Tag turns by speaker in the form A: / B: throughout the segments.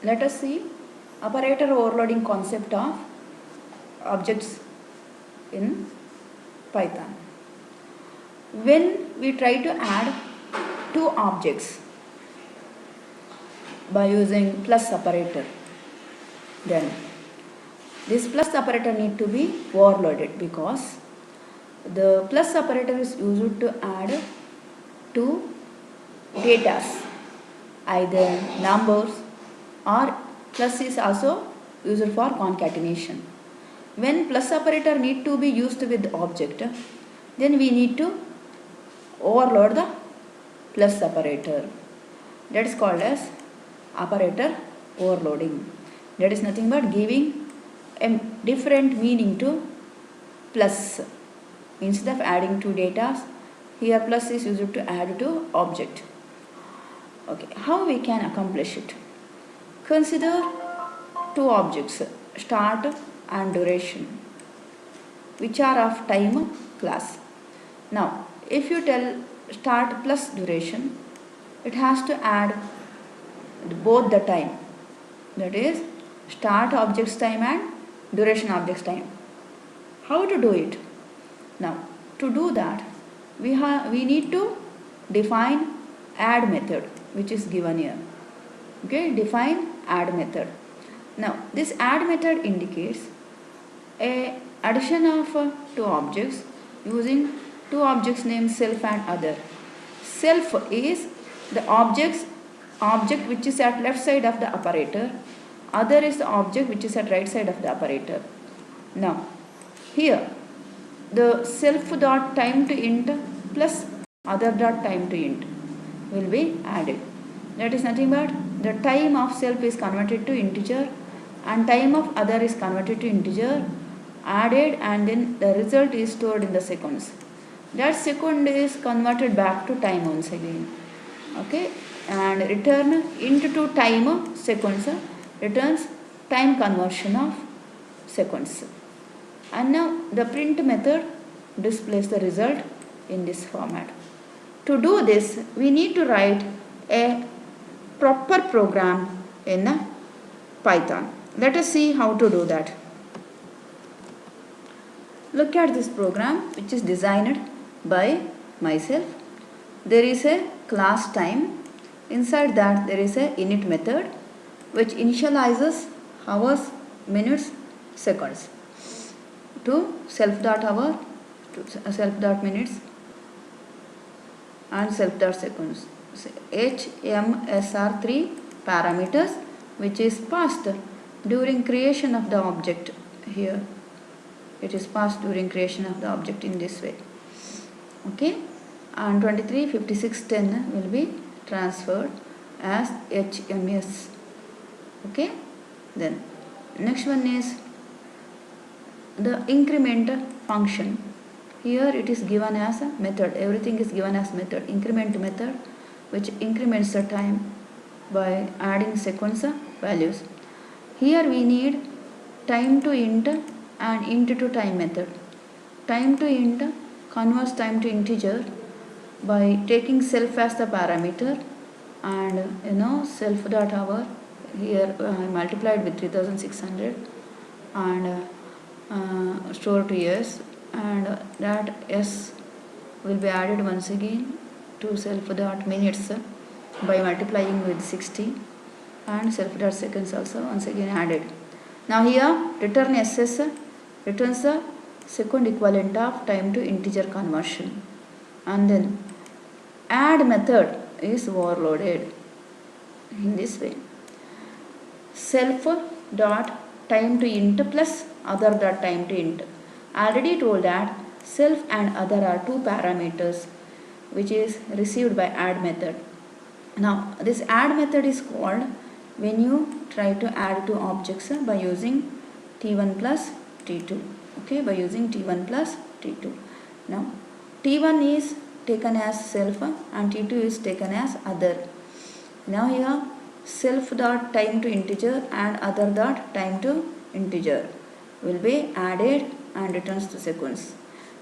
A: Let us see operator overloading concept of objects in Python. When we try to add two objects by using plus operator, then this plus operator need to be overloaded because the plus operator is used to add two data, either numbers, or plus is also used for concatenation. When plus operator need to be used with object, then we need to overload the plus operator. That is called as operator overloading. That is nothing but giving a different meaning to plus. Instead of adding two data, here plus is used to add to object. Okay, how we can accomplish it? Consider two objects, start and duration, which are of time class. Now, if you tell start plus duration, it has to add both the time, that is start object's time and duration object's time. How to do it? Now, to do that, we need to define add method, which is given here. Okay, define add method. Now, this add method indicates a addition of two objects using two objects named self and other. Self is the object which is at left side of the operator. Other is the object which is at right side of the operator. Now, here the self dot time to int plus other dot time to int will be added. That is nothing but the time of self is converted to integer and time of other is converted to integer, added, and then the result is stored in the seconds. That second is converted back to time once again. Okay, and return into time seconds returns time conversion of seconds. And now the print method displays the result in this format. To do this, we need to write a proper program in Python. Let us see how to do that. Look at this program which is designed by myself. There is a class time. Inside that there is a init method which initializes hours, minutes, seconds to self.hour, to self.minutes and self.seconds. HMSR3 parameters which is passed during creation of the object. Here it is passed during creation of the object in this way. Okay, and 235610 will be transferred as HMS. Okay, then next one is the increment function. Here it is given as a method. Everything is given as method. Increment method which increments the time by adding sequence values. Here we need time to int and int to time method. Time to int converts time to integer by taking self as the parameter, and self dot hour here multiplied with 3600 and store to s, and that s will be added once again to self dot minutes by multiplying with 60, and self dot seconds also once again added. Now here return ss returns the second equivalent of time to integer conversion, and then add method is overloaded in this way. Self dot time to int plus other dot time to int. Already told that self and other are two parameters which is received by add method. Now this add method is called when you try to add two objects by using t1 plus t2. Okay, by using t1 plus t2. Now t1 is taken as self and t2 is taken as other. Now here self dot time to integer and other dot time to integer will be added and returns to sequence.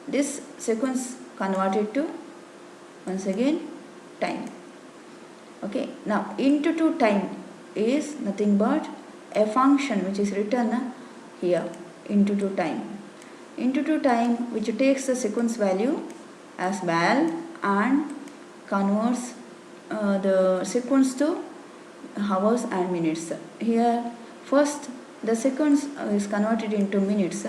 A: This sequence converted to once again time. Okay, now int to time is nothing but a function which is written here into to time. Into to time which takes the sequence value as val and converts the sequence to hours and minutes. Here first the sequence is converted into minutes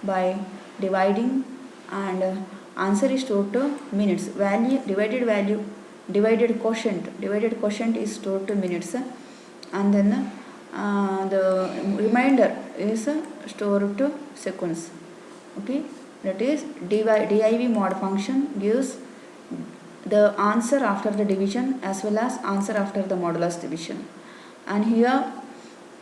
A: by dividing, and answer is stored to minutes. Value divided quotient is stored to minutes, and then the remainder is stored to sequence. Okay, that is div mod function gives the answer after the division as well as answer after the modulus division. And here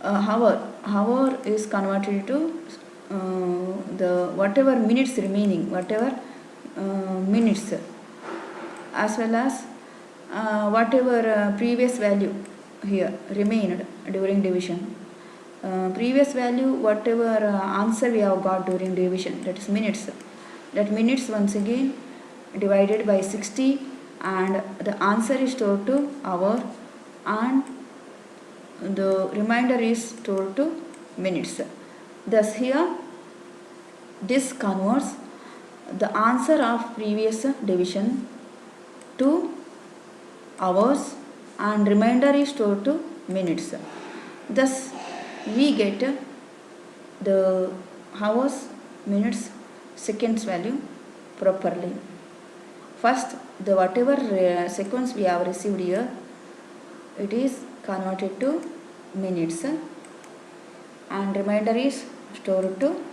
A: hour is converted to the whatever minutes remaining, whatever minutes, as well as whatever previous value here remained during division. Previous value, whatever answer we have got during division, that is minutes. That minutes once again divided by 60, and the answer is stored to hour, and the remainder is stored to minutes. Thus here this converts the answer of previous division to hours, and remainder is stored to minutes. Thus we get the hours, minutes, seconds value properly. First, the whatever sequence we have received here, it is converted to minutes, and remainder is stored to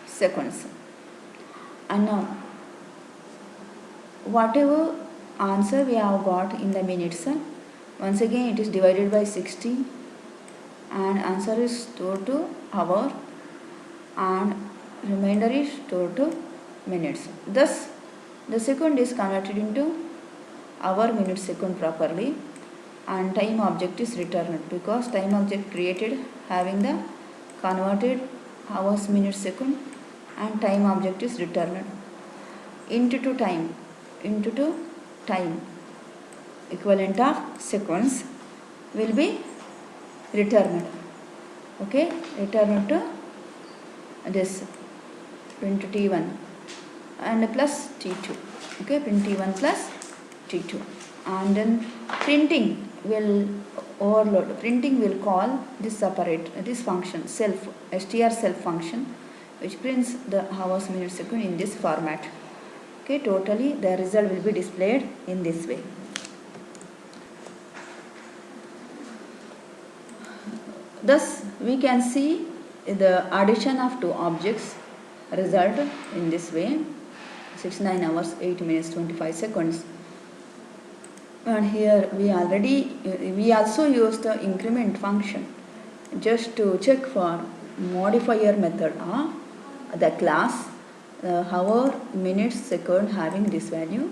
A: seconds. And now whatever answer we have got in the minutes, once again it is divided by 60, and answer is stored to hour, and remainder is stored to minutes. Thus the second is converted into hour, minute, second properly, and time object is returned, because time object created having the converted hours, minutes, second, and time object is returned. Into to time equivalent of sequence will be returned. Okay, returned to this print T1 and plus T2. Okay, print T1 plus T2, and then printing will overload. Printing will call this this function self, str self function, which prints the hours, minutes, second in this format. Okay, totally the result will be displayed in this way. Thus we can see the addition of two objects result in this way: 69 hours 8 minutes 25 seconds. And here we also use the increment function just to check for modifier method of the class hour, minutes, second having this value,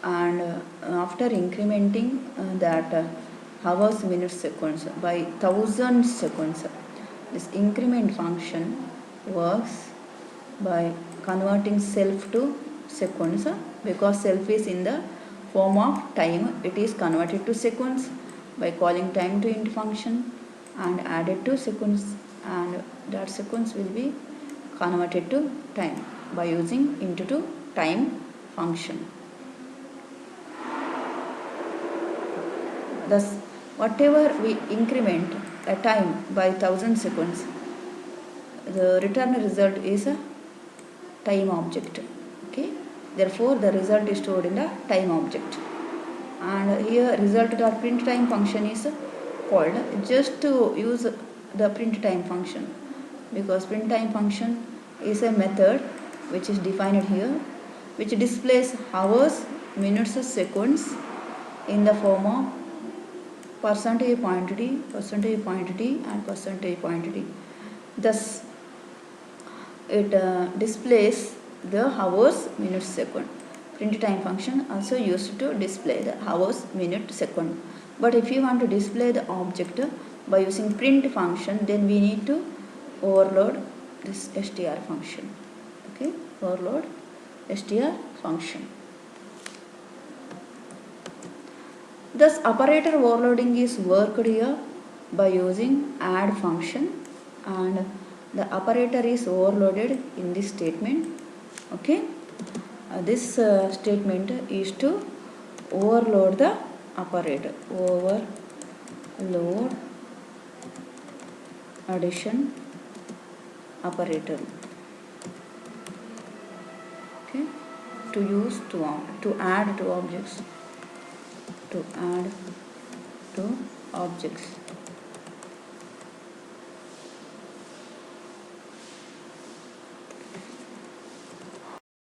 A: and after incrementing that hours, minutes, seconds by 1000 seconds, this increment function works by converting self to seconds, because self is in the form of time, it is converted to seconds by calling time to int function and added to seconds, and that sequence will be converted to time by using into to time function. Thus whatever we increment a time by 1000 seconds, the return result is a time object. Okay, therefore the result is stored in the time object, and here result.print time function is called just to use the print time function, because print time function is a method which is defined here, which displays hours, minutes, seconds in the form of percentage quantity, and percentage quantity. Thus it displays the hours, minutes, second. Print time function also used to display the hours, minute, second. But if you want to display the object by using print function, then we need to overload this str function. Okay, overload str function. Thus operator overloading is worked here by using add function, and the operator is overloaded in this statement. Okay, this statement is to overload the operator. Overload addition operator. Okay, to use to add to objects. To add to objects.